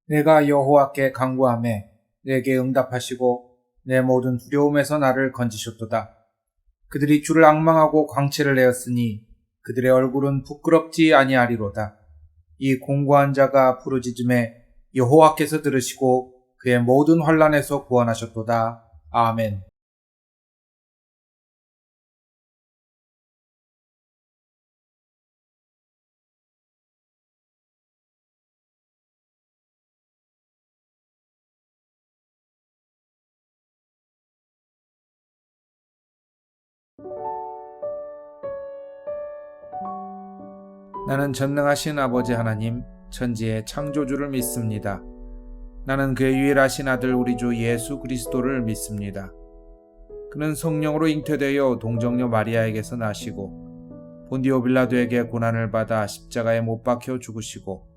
내가 여호와께 간구하매 내게 응답하시고 내 모든 두려움에서 나를 건지셨도다. 그들이 주를 앙망하고 광채를 내었으니 그들의 얼굴은 부끄럽지 아니하리로다. 이 공고한 자가 부르짖음에 여호와께서 들으시고 그의 모든 환난에서 구원하셨도다. 아멘. 나는 전능하신 아버지 하나님, 천지의 창조주를 믿습니다. 나는 그의 유일하신 아들 우리 주 예수 그리스도를 믿습니다. 그는 성령으로 잉태되어 동정녀 마리아에게서 나시고 본디오 빌라도에게 고난을 받아 십자가에 못 박혀 죽으시고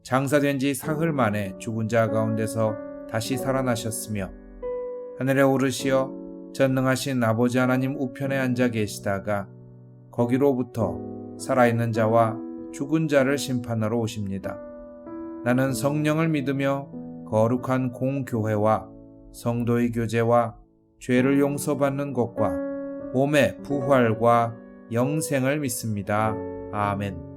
장사된 지 사흘 만에 죽은 자 가운데서 다시 살아나셨으며 하늘에 오르시어 전능하신 아버지 하나님 우편에 앉아 계시다가 거기로부터 살아있는 자와 죽은 자를 심판하러 오십니다. 나는 성령을 믿으며 거룩한 공교회와 성도의 교제와 죄를 용서받는 것과 몸의 부활과 영생을 믿습니다. 아멘.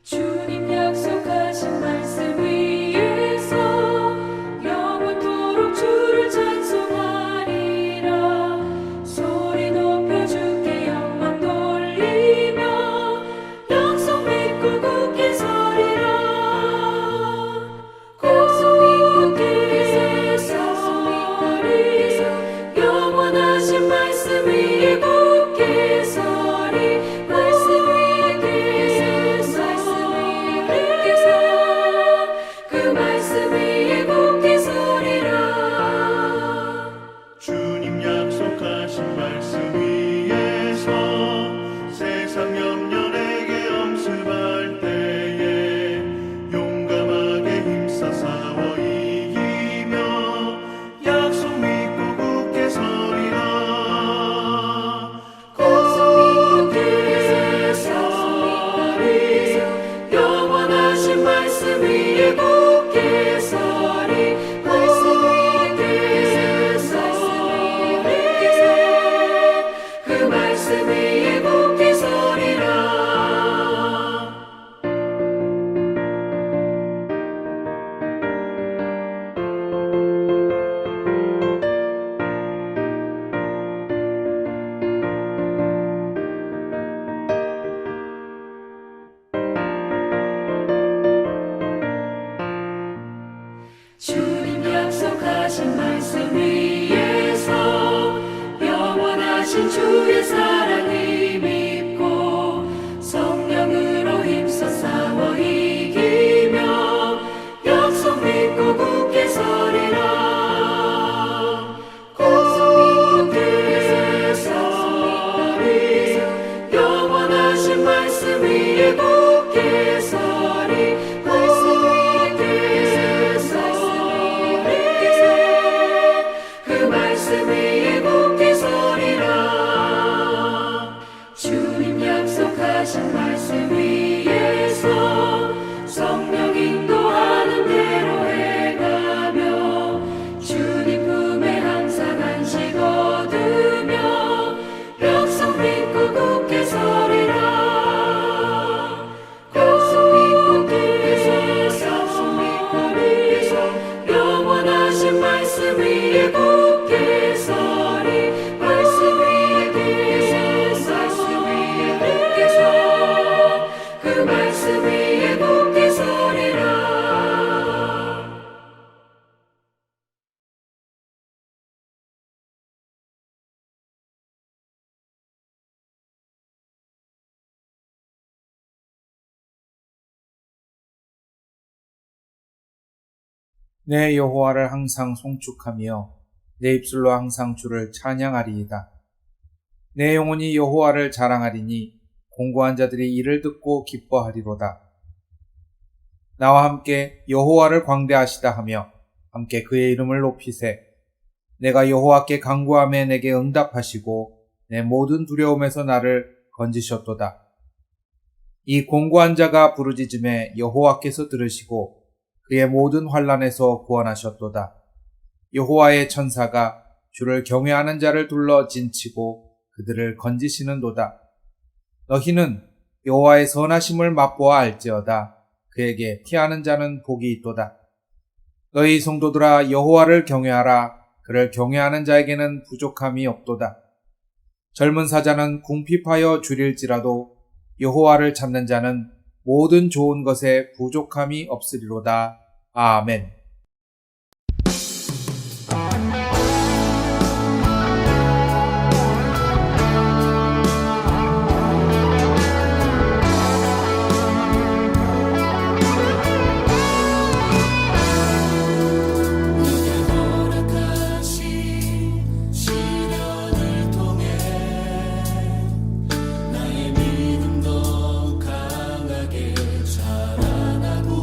주님 약속하신 말씀 위에서 영원토록 주를 찬송하리라. 소리 높여 주께 영광 돌리며 약속 믿고 굳게 서리라. 굳게 서리 영원하신 말씀 위에 굳게 서리. 말씀 위에 그 말씀 위에 굳게 서리라. 주님 약속하신 말씀 위에서 세상 염려 내게 엄습할 때에 용감하게 힘써 싸워 이기며 약속 믿고 굳게 서리라. 굳게 서리 영원하신 말씀 위에 굳게 서리. 말씀 위에 서리 그 말씀 위에 굳게 서리라. 주님 약속하신 말씀 위에서 영원하신 주의 사랑 힘입고 성령으로 힘써 싸워 이기며 약속 믿고 굳게 서리라. 굳게 서리 영원하신 말씀 위에 굳게 서리. 말씀 위에 서리 그 말씀 위에 굳게 서리라. 주님 약속하신 말씀 위에서 성령 인도하는 대로 행하며 주님 품에 항상 안식 얻으며 약속 믿고 굳게 서리라. 영원하신 말씀 위에 굳게 서리. 말씀 위에 굳게 서 그 말씀 위에 굳게 서리라. 내 여호와를 항상 송축하며 내 입술로 항상 주를 찬양하리이다. 내 영혼이 여호와를 자랑하리니 공고한 자들이 이를 듣고 기뻐하리로다. 나와 함께 여호와를 광대하시다 하며 함께 그의 이름을 높이세. 내가 여호와께 간구하매 내게 응답하시고 내 모든 두려움에서 나를 건지셨도다. 이 공고한 자가 부르짖음에 여호와께서 들으시고 그의 모든 환난에서 구원하셨도다. 여호와의 천사가 주를 경외하는 자를 둘러 진치고 그들을 건지시는도다. 너희는 여호와의 선하심을 맛보아 알지어다. 그에게 피하는 자는 복이 있도다. 너희 성도들아 여호와를 경외하라. 그를 경외하는 자에게는 부족함이 없도다. 젊은 사자는 궁핍하여 줄일지라도 여호와를 찾는 자는 모든 좋은 것에 부족함이 없으리로다. 아멘. 허락하신 시련을 통해 나의 믿음 더 강하게 자라나고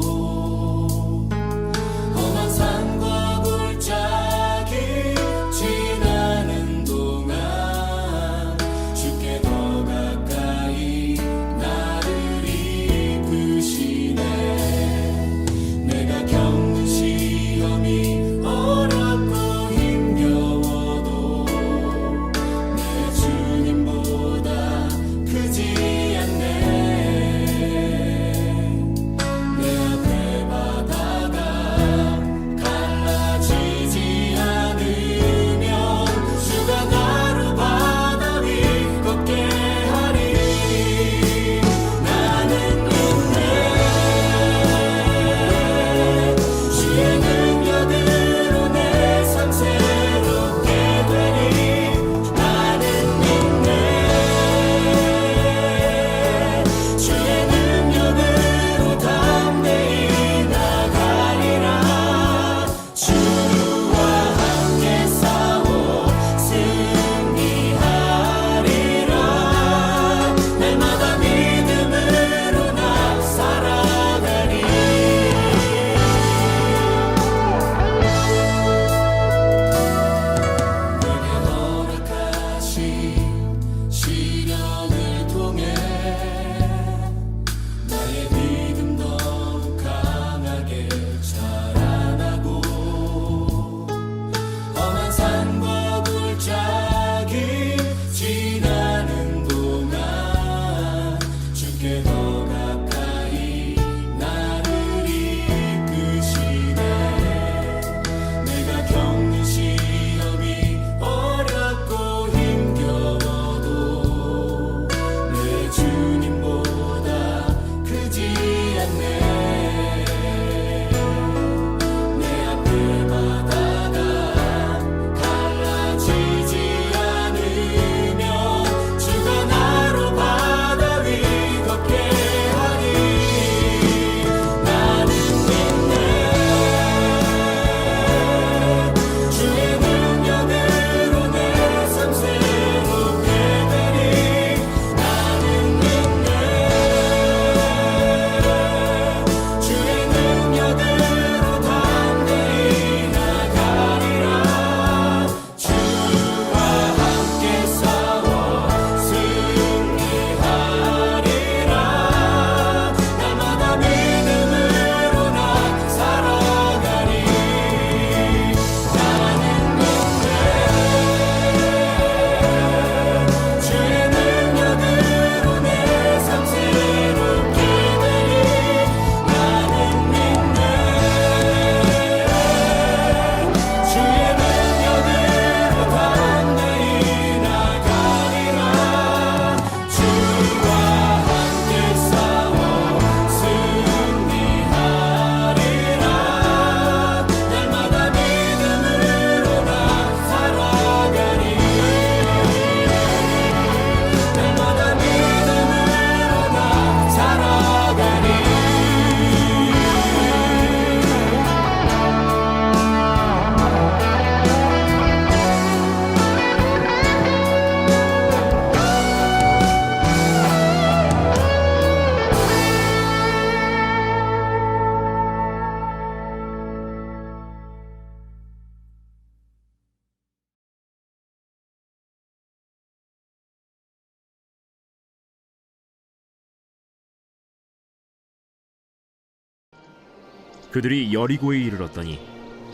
그들이 여리고에 이르렀더니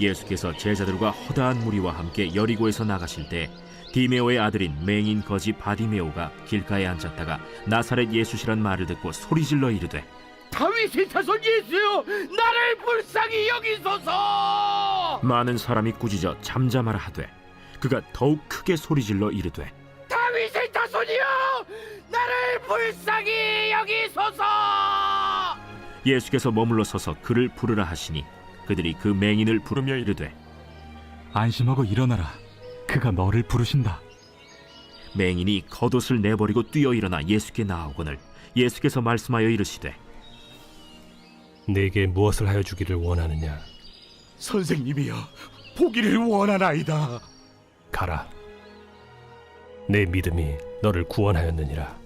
예수께서 제자들과 허다한 무리와 함께 여리고에서 나가실 때 디메오의 아들인 맹인 거지 바디메오가 길가에 앉았다가 나사렛 예수시란 말을 듣고 소리질러 이르되 다윗의 자손 예수여, 나를 불쌍히 여기소서. 많은 사람이 꾸짖어 잠잠하라 하되 그가 더욱 크게 소리질러 이르되 다윗의 자손이여, 나를 불쌍히 여기소서. 예수께서 머물러 서서 그를 부르라 하시니 그들이 그 맹인을 부르며 이르되 안심하고 일어나라. 그가 너를 부르신다. 맹인이 겉옷을 내버리고 뛰어 일어나 예수께 나아오거늘 예수께서 말씀하여 이르시되 내게 무엇을 하여 주기를 원하느냐? 선생님이여, 보기를 원하나이다. 가라. 내 믿음이 너를 구원하였느니라.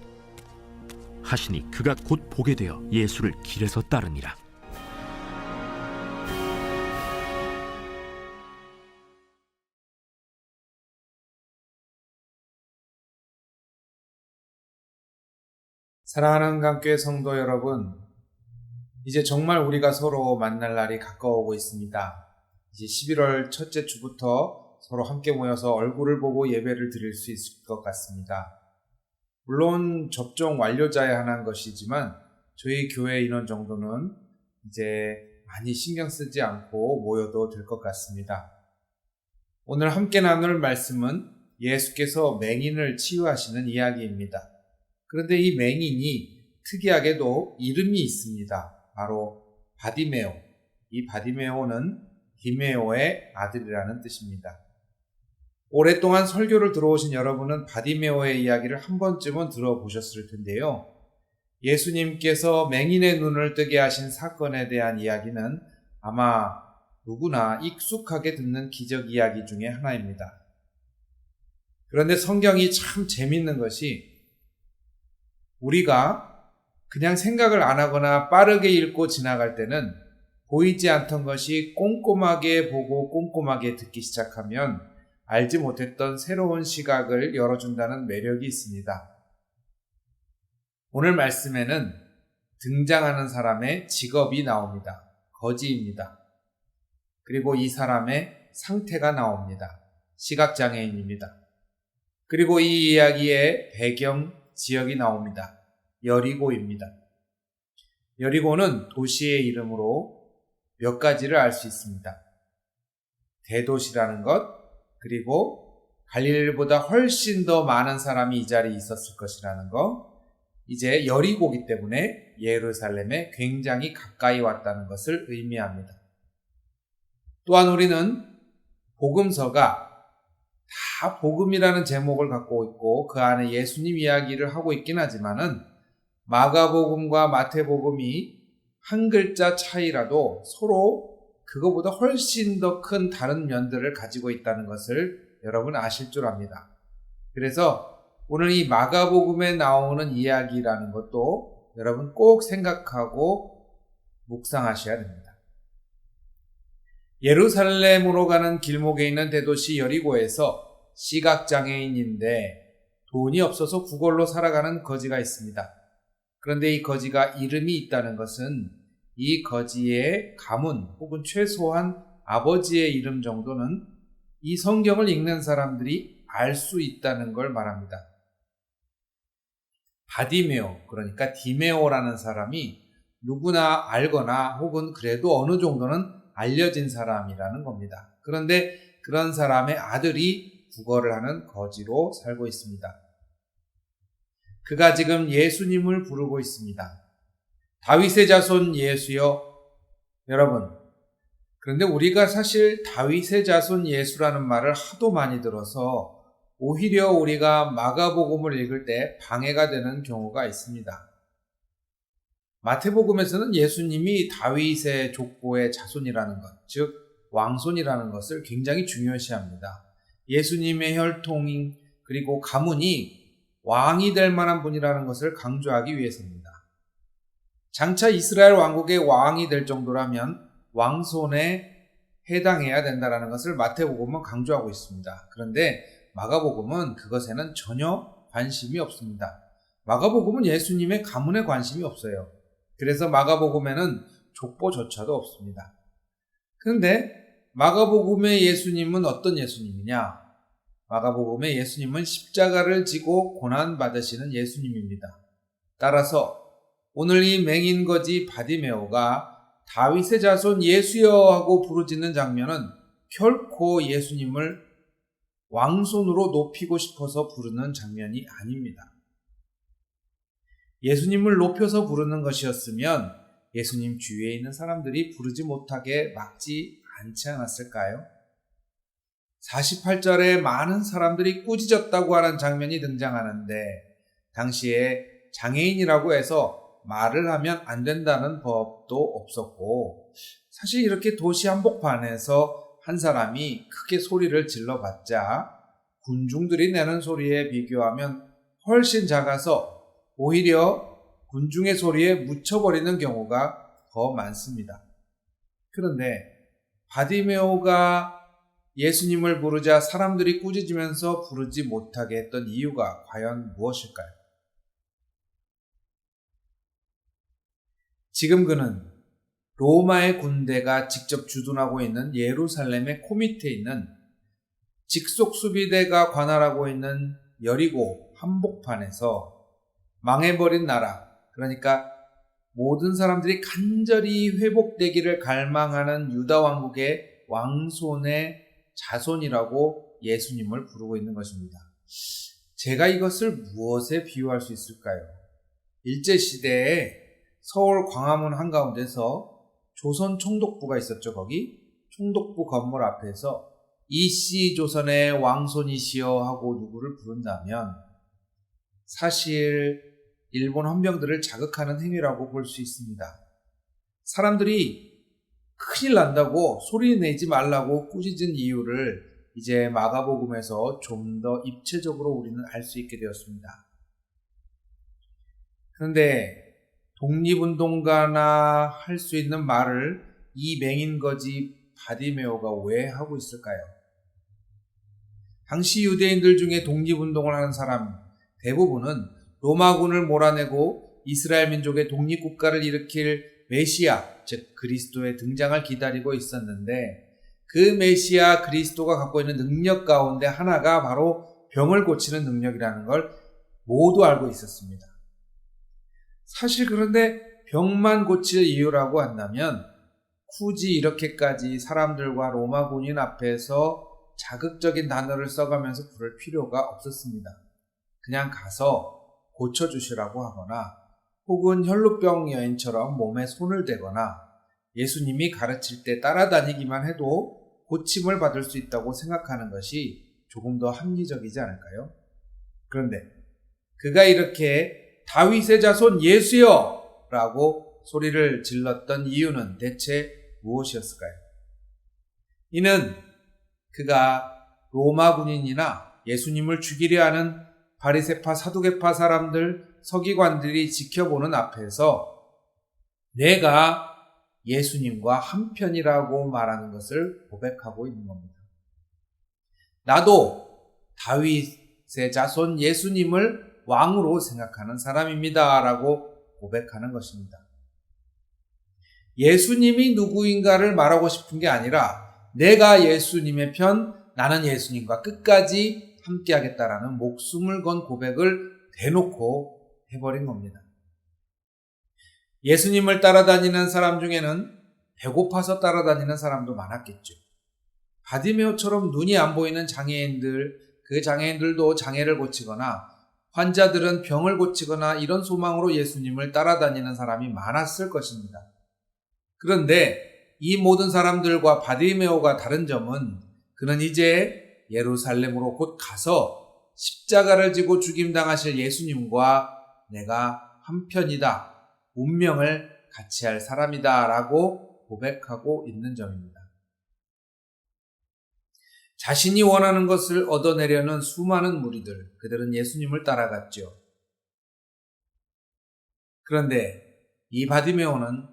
하시니 그가 곧 보게 되어 예수를 길에서 따르니라. 사랑하는 강교회 성도 여러분, 이제 정말 우리가 서로 만날 날이 가까워오고 있습니다. 이제 11월 첫째 주부터 서로 함께 모여서 얼굴을 보고 예배를 드릴 수 있을 것 같습니다. 물론 접종 완료자에 한한 것이지만 저희 교회 인원 정도는 이제 많이 신경 쓰지 않고 모여도 될 것 같습니다. 오늘 함께 나눌 말씀은 예수께서 맹인을 치유하시는 이야기입니다. 그런데 이 맹인이 특이하게도 이름이 있습니다. 바로 바디메오. 이 바디메오는 디메오의 아들이라는 뜻입니다. 오랫동안 설교를 들어오신 여러분은 바디메오의 이야기를 한 번쯤은 들어보셨을 텐데요. 예수님께서 맹인의 눈을 뜨게 하신 사건에 대한 이야기는 아마 누구나 익숙하게 듣는 기적 이야기 중에 하나입니다. 그런데 성경이 참 재밌는 것이 우리가 그냥 생각을 안 하거나 빠르게 읽고 지나갈 때는 보이지 않던 것이 꼼꼼하게 보고 꼼꼼하게 듣기 시작하면 알지 못했던 새로운 시각을 열어준다는 매력이 있습니다. 오늘 말씀에는 등장하는 사람의 직업이 나옵니다. 거지입니다. 그리고 이 사람의 상태가 나옵니다. 시각장애인입니다. 그리고 이 이야기의 배경 지역이 나옵니다. 여리고입니다. 여리고는 도시의 이름으로 몇 가지를 알 수 있습니다. 대도시라는 것, 그리고 갈릴리보다 훨씬 더 많은 사람이 이 자리에 있었을 것이라는 것, 이제 여리고기 때문에 예루살렘에 굉장히 가까이 왔다는 것을 의미합니다. 또한 우리는 복음서가 다 복음이라는 제목을 갖고 있고 그 안에 예수님 이야기를 하고 있긴 하지만은 마가복음과 마태복음이 한 글자 차이라도 서로 그거보다 훨씬 더 큰 다른 면들을 가지고 있다는 것을 여러분 아실 줄 압니다. 그래서 오늘 이 마가복음에 나오는 이야기라는 것도 여러분 꼭 생각하고 묵상하셔야 됩니다. 예루살렘으로 가는 길목에 있는 대도시 여리고에서 시각장애인인데 돈이 없어서 구걸로 살아가는 거지가 있습니다. 그런데 이 거지가 이름이 있다는 것은 이 거지의 가문 혹은 최소한 아버지의 이름 정도는 이 성경을 읽는 사람들이 알 수 있다는 걸 말합니다. 바디메오, 그러니까 디메오라는 사람이 누구나 알거나 혹은 그래도 어느 정도는 알려진 사람이라는 겁니다. 그런데 그런 사람의 아들이 구걸을 하는 거지로 살고 있습니다. 그가 지금 예수님을 부르고 있습니다. 다윗의 자손 예수여. 여러분, 그런데 우리가 사실 다윗의 자손 예수라는 말을 하도 많이 들어서 오히려 우리가 마가복음을 읽을 때 방해가 되는 경우가 있습니다. 마태복음에서는 예수님이 다윗의 족보의 자손이라는 것, 즉 왕손이라는 것을 굉장히 중요시합니다. 예수님의 혈통 그리고 가문이 왕이 될 만한 분이라는 것을 강조하기 위해서입니다. 장차 이스라엘 왕국의 왕이 될 정도라면 왕손에 해당해야 된다는 것을 마태복음은 강조하고 있습니다. 그런데 마가복음은 그것에는 전혀 관심이 없습니다. 마가복음은 예수님의 가문에 관심이 없어요. 그래서 마가복음에는 족보조차도 없습니다. 그런데 마가복음의 예수님은 어떤 예수님이냐? 마가복음의 예수님은 십자가를 지고 고난받으시는 예수님입니다. 따라서 오늘 이 맹인거지 바디메오가 다윗의 자손 예수여 하고 부르짖는 장면은 결코 예수님을 왕손으로 높이고 싶어서 부르는 장면이 아닙니다. 예수님을 높여서 부르는 것이었으면 예수님 주위에 있는 사람들이 부르지 못하게 막지 않지 않았을까요? 48절에 많은 사람들이 꾸짖었다고 하는 장면이 등장하는데 당시에 장애인이라고 해서 말을 하면 안 된다는 법도 없었고 사실 이렇게 도시 한복판에서 한 사람이 크게 소리를 질러봤자 군중들이 내는 소리에 비교하면 훨씬 작아서 오히려 군중의 소리에 묻혀버리는 경우가 더 많습니다. 그런데 바디메오가 예수님을 부르자 사람들이 꾸짖으면서 부르지 못하게 했던 이유가 과연 무엇일까요? 지금 그는 로마의 군대가 직접 주둔하고 있는 예루살렘의 코밑에 있는 직속 수비대가 관할하고 있는 여리고 한복판에서 망해버린 나라, 그러니까 모든 사람들이 간절히 회복되기를 갈망하는 유다 왕국의 왕손의 자손이라고 예수님을 부르고 있는 것입니다. 제가 이것을 무엇에 비유할 수 있을까요? 일제시대에 서울 광화문 한가운데서 조선 총독부가 있었죠. 거기 총독부 건물 앞에서 이씨 조선의 왕손이시여 하고 누구를 부른다면 사실 일본 헌병들을 자극하는 행위라고 볼 수 있습니다. 사람들이 큰일 난다고 소리 내지 말라고 꾸짖은 이유를 이제 마가복음에서 좀 더 입체적으로 우리는 알 수 있게 되었습니다. 그런데 독립운동가나 할 수 있는 말을 이 맹인거지 바디메오가 왜 하고 있을까요? 당시 유대인들 중에 독립운동을 하는 사람 대부분은 로마군을 몰아내고 이스라엘 민족의 독립국가를 일으킬 메시아, 즉 그리스도의 등장을 기다리고 있었는데 그 메시아 그리스도가 갖고 있는 능력 가운데 하나가 바로 병을 고치는 능력이라는 걸 모두 알고 있었습니다. 사실 그런데 병만 고칠 이유라고 한다면 굳이 이렇게까지 사람들과 로마 군인 앞에서 자극적인 단어를 써가면서 부를 필요가 없었습니다. 그냥 가서 고쳐주시라고 하거나 혹은 혈루병 여인처럼 몸에 손을 대거나 예수님이 가르칠 때 따라다니기만 해도 고침을 받을 수 있다고 생각하는 것이 조금 더 합리적이지 않을까요? 그런데 그가 이렇게 다윗의 자손 예수여 라고 소리를 질렀던 이유는 대체 무엇이었을까요? 이는 그가 로마 군인이나 예수님을 죽이려 하는 바리새파 사두개파 사람들 서기관들이 지켜보는 앞에서 내가 예수님과 한편이라고 말하는 것을 고백하고 있는 겁니다. 나도 다윗의 자손 예수님을 왕으로 생각하는 사람입니다 라고 고백하는 것입니다. 예수님이 누구인가를 말하고 싶은 게 아니라 내가 예수님의 편, 나는 예수님과 끝까지 함께하겠다라는 목숨을 건 고백을 대놓고 해버린 겁니다. 예수님을 따라다니는 사람 중에는 배고파서 따라다니는 사람도 많았겠죠. 바디메오처럼 눈이 안 보이는 장애인들, 그 장애인들도 장애를 고치거나 환자들은 병을 고치거나 이런 소망으로 예수님을 따라다니는 사람이 많았을 것입니다. 그런데 이 모든 사람들과 바디메오가 다른 점은 그는 이제 예루살렘으로 곧 가서 십자가를 지고 죽임당하실 예수님과 내가 한편이다, 운명을 같이 할 사람이다 라고 고백하고 있는 점입니다. 자신이 원하는 것을 얻어내려는 수많은 무리들, 그들은 예수님을 따라갔죠. 그런데 이 바디메오는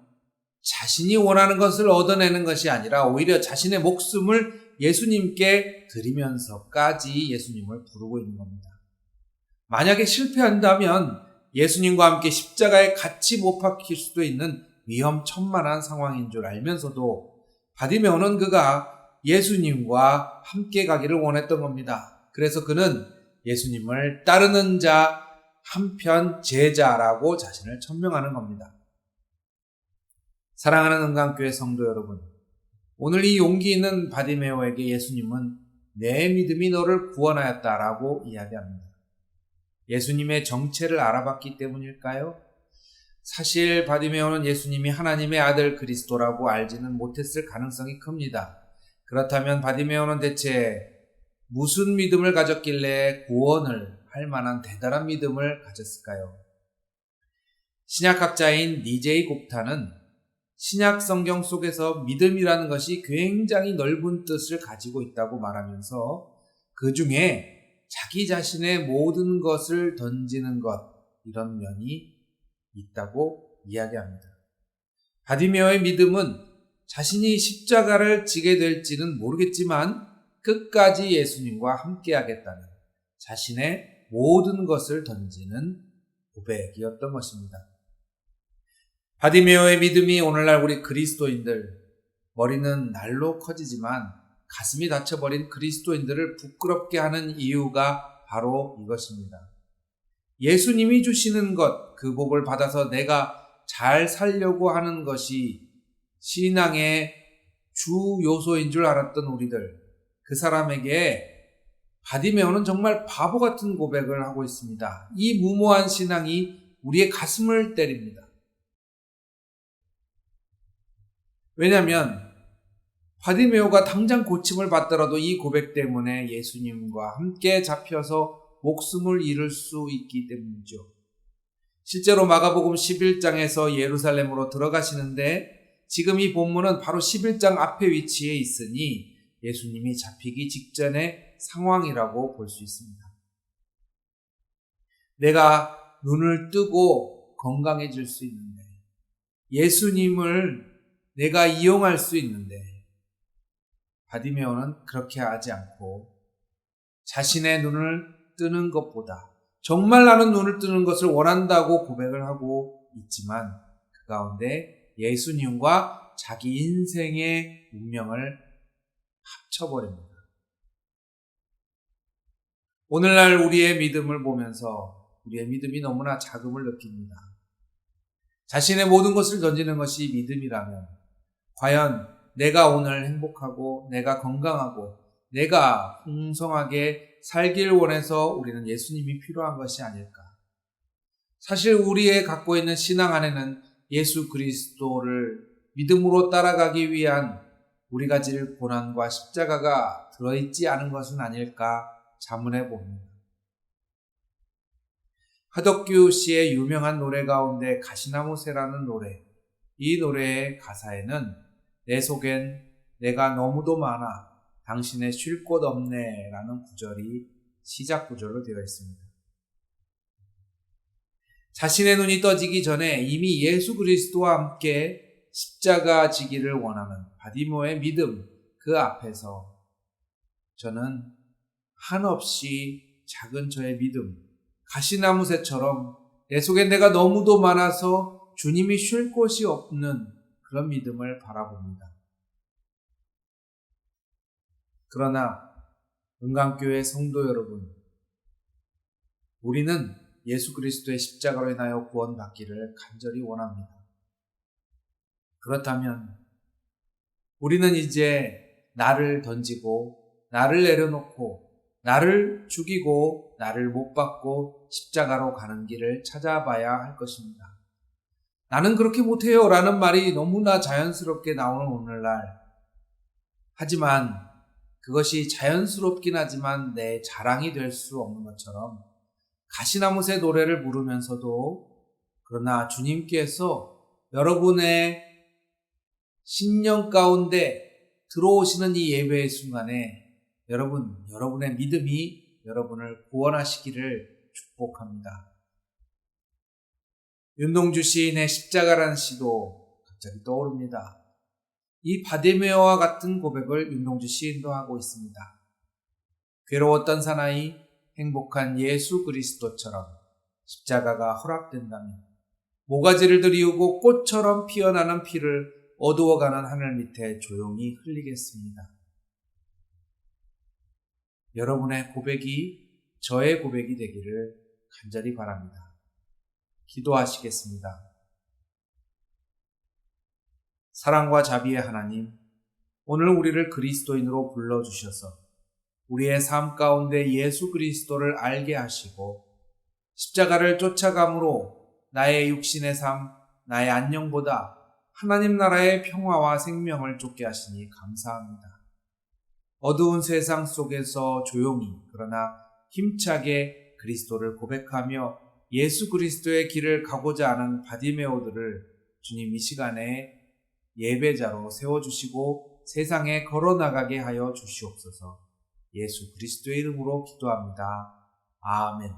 자신이 원하는 것을 얻어내는 것이 아니라 오히려 자신의 목숨을 예수님께 드리면서까지 예수님을 부르고 있는 겁니다. 만약에 실패한다면 예수님과 함께 십자가에 같이 못 박힐 수도 있는 위험천만한 상황인 줄 알면서도 바디메오는 그가 예수님과 함께 가기를 원했던 겁니다. 그래서 그는 예수님을 따르는 자, 한편 제자라고 자신을 천명하는 겁니다. 사랑하는 은강교회 성도 여러분, 오늘 이 용기 있는 바디메오에게 예수님은 내 믿음이 너를 구원하였다라고 이야기합니다. 예수님의 정체를 알아봤기 때문일까요? 사실 바디메오는 예수님이 하나님의 아들 그리스도라고 알지는 못했을 가능성이 큽니다. 그렇다면 바디메오는 대체 무슨 믿음을 가졌길래 구원을 할 만한 대단한 믿음을 가졌을까요? 신약학자인 니제이 곱타는 신약 성경 속에서 믿음이라는 것이 굉장히 넓은 뜻을 가지고 있다고 말하면서 그 중에 자기 자신의 모든 것을 던지는 것, 이런 면이 있다고 이야기합니다. 바디메오의 믿음은 자신이 십자가를 지게 될지는 모르겠지만 끝까지 예수님과 함께하겠다는 자신의 모든 것을 던지는 고백이었던 것입니다. 바디메오의 믿음이 오늘날 우리 그리스도인들, 머리는 날로 커지지만 가슴이 닫혀버린 그리스도인들을 부끄럽게 하는 이유가 바로 이것입니다. 예수님이 주시는 것, 그 복을 받아서 내가 잘 살려고 하는 것이 신앙의 주 요소인 줄 알았던 우리들, 그 사람에게 바디메오는 정말 바보 같은 고백을 하고 있습니다. 이 무모한 신앙이 우리의 가슴을 때립니다. 왜냐하면 바디메오가 당장 고침을 받더라도 이 고백 때문에 예수님과 함께 잡혀서 목숨을 잃을 수 있기 때문이죠. 실제로 마가복음 11장에서 예루살렘으로 들어가시는데 지금 이 본문은 바로 11장 앞에 위치해 있으니 예수님이 잡히기 직전의 상황이라고 볼 수 있습니다. 내가 눈을 뜨고 건강해질 수 있는데, 예수님을 내가 이용할 수 있는데, 바디메오는 그렇게 하지 않고 자신의 눈을 뜨는 것보다 정말 나는 눈을 뜨는 것을 원한다고 고백을 하고 있지만 그 가운데 예수님과 자기 인생의 운명을 합쳐버립니다. 오늘날 우리의 믿음을 보면서 우리의 믿음이 너무나 작음을 느낍니다. 자신의 모든 것을 던지는 것이 믿음이라면 과연 내가 오늘 행복하고 내가 건강하고 내가 풍성하게 살길 원해서 우리는 예수님이 필요한 것이 아닐까. 사실 우리의 갖고 있는 신앙 안에는 예수 그리스도를 믿음으로 따라가기 위한 우리가 질 고난과 십자가가 들어있지 않은 것은 아닐까 자문해 봅니다. 하덕규 씨의 유명한 노래 가운데 가시나무새라는 노래, 이 노래의 가사에는 내 속엔 내가 너무도 많아 당신의 쉴 곳 없네 라는 구절이 시작 구절로 되어 있습니다. 자신의 눈이 떠지기 전에 이미 예수 그리스도와 함께 십자가 지기를 원하는 바디메오의 믿음, 그 앞에서 저는 한없이 작은 저의 믿음, 가시나무새처럼 내 속엔 내가 너무도 많아서 주님이 쉴 곳이 없는 그런 믿음을 바라봅니다. 그러나 은강교회 성도 여러분, 우리는 예수 그리스도의 십자가로 인하여 구원받기를 간절히 원합니다. 그렇다면 우리는 이제 나를 던지고 나를 내려놓고 나를 죽이고 나를 못 박고 십자가로 가는 길을 찾아봐야 할 것입니다. 나는 그렇게 못해요 라는 말이 너무나 자연스럽게 나오는 오늘날, 하지만 그것이 자연스럽긴 하지만 내 자랑이 될 수 없는 것처럼 가시나무새 노래를 부르면서도, 그러나 주님께서 여러분의 신령 가운데 들어오시는 이 예배의 순간에 여러분의 믿음이 여러분을 구원하시기를 축복합니다. 윤동주 시인의 십자가라는 시도 갑자기 떠오릅니다. 이 바디메오와 같은 고백을 윤동주 시인도 하고 있습니다. 괴로웠던 사나이, 행복한 예수 그리스도처럼 십자가가 허락된다면 모가지를 들이우고 꽃처럼 피어나는 피를 어두워가는 하늘 밑에 조용히 흘리겠습니다. 여러분의 고백이 저의 고백이 되기를 간절히 바랍니다. 기도하시겠습니다. 사랑과 자비의 하나님, 오늘 우리를 그리스도인으로 불러주셔서 우리의 삶 가운데 예수 그리스도를 알게 하시고 십자가를 쫓아감으로 나의 육신의 삶, 나의 안녕보다 하나님 나라의 평화와 생명을 쫓게 하시니 감사합니다. 어두운 세상 속에서 조용히 그러나 힘차게 그리스도를 고백하며 예수 그리스도의 길을 가고자 하는 바디메오들을 주님 이 시간에 예배자로 세워주시고 세상에 걸어나가게 하여 주시옵소서. 예수 그리스도의 이름으로 기도합니다. 아멘.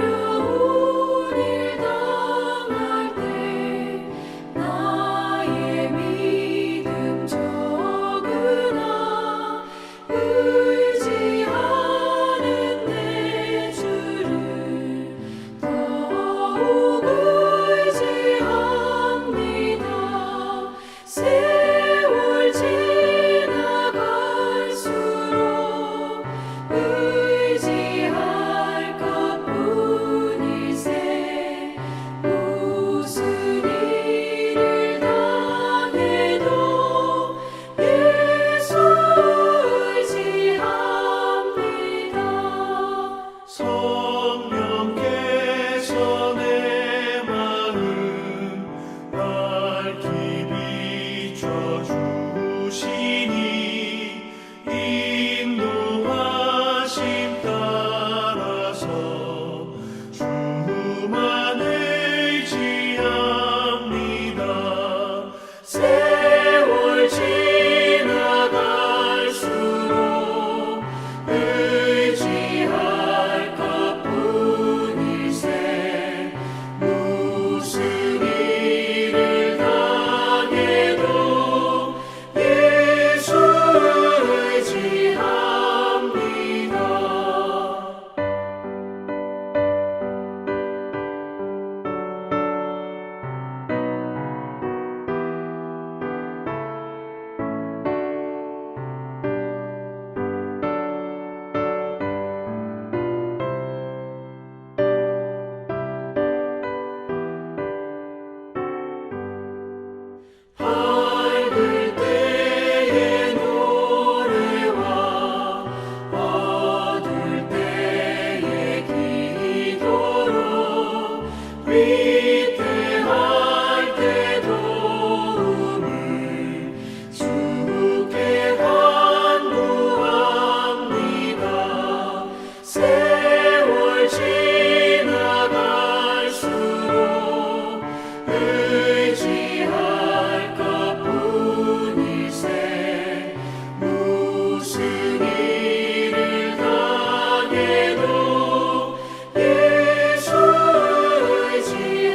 어려운 일 당할 때 나의 믿음 적으나 의지하는 내 주를 더욱 의지합니다. 세월 지나갈수록 의지할 것뿐일세. 무슨 일을 당해도 예수 의지합니다. 성령께서 내 마음 밝히 비춰주시니 인도하심 따라서 주만 의지합니다. 세월 지나갈수록 의지할 것뿐일세. 무슨 일을 당해도 예수 의지합니다. 밝을 때의 노래와 어두울 때의 기도로 위태할 때 도움을 주께 간구합니다. 세월 지나갈수록 의지할 것뿐일세. 무슨 일을 당해도 예수 의지합니다.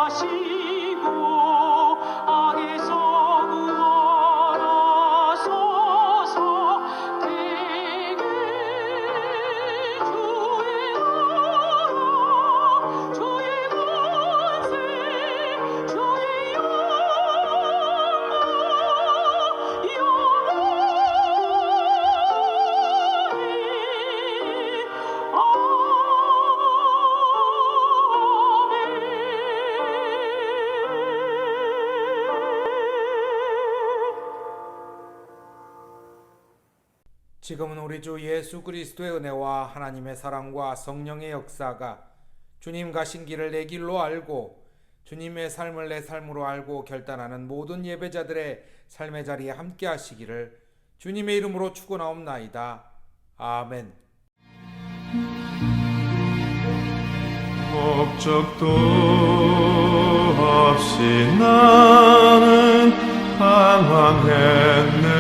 하시고 악에서 구원하소서. 대개 주의 나라 주의 권세 주의 지금은 우리 주 예수 그리스도의 은혜와 하나님의 사랑과 성령의 역사가 주님 가신 길을 내 길로 알고 주님의 삶을 내 삶으로 알고 결단하는 모든 예배자들의 삶의 자리에 함께 하시기를 주님의 이름으로 축원하옵나이다. 아멘. 목적도 없이 나는 방황했네.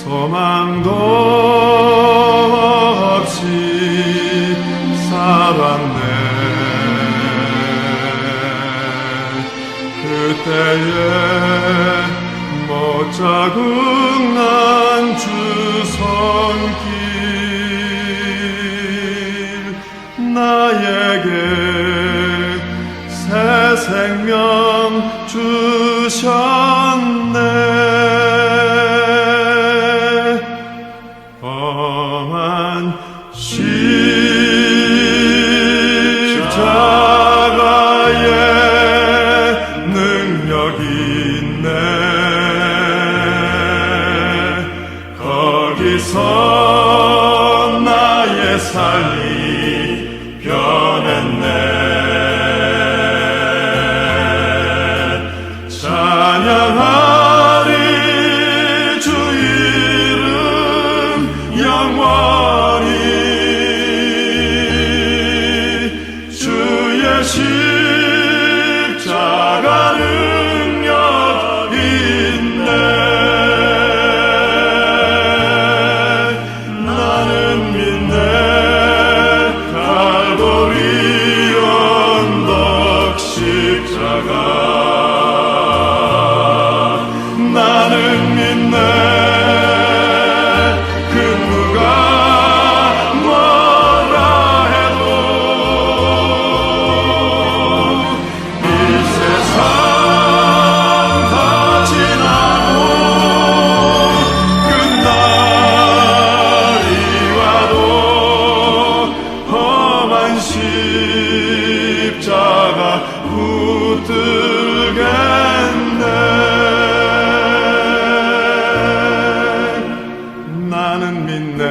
소망도 없이 살았네. 그때에 못 자국난 주 손길 나에게 새 생명 주셨네. 험한 십자가에 능력이 있네. 거기서 나의 삶이 변했네. 찬양하리 주 이름 영원히. 주의 십자가 능력 있네. 나는 믿네. 갈보리 언덕 십자가. 나는 믿네. 그 누가 뭐라 해도 이 세상 다 지나고 끝날이 와도 험한 십자가 붙들겠네. 나는 믿네.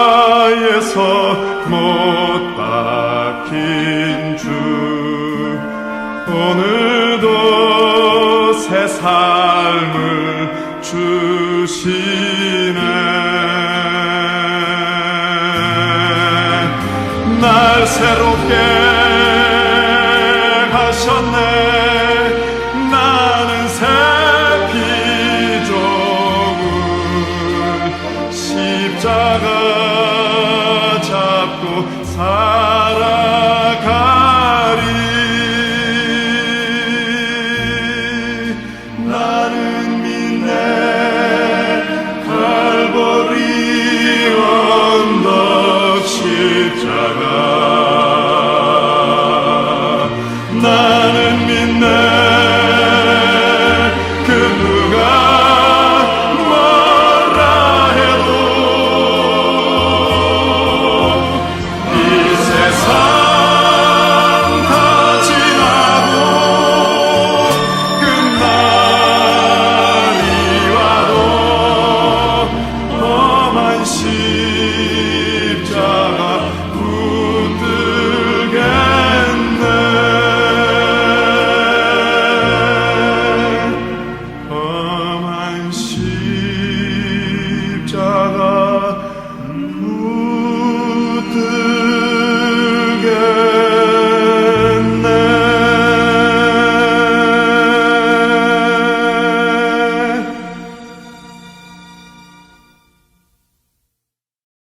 십자가에서 못 박힌 주 오늘도 새 삶을 주시네. 날 새롭게 하셨네. 나는 새 피조물 십자가 잡고 살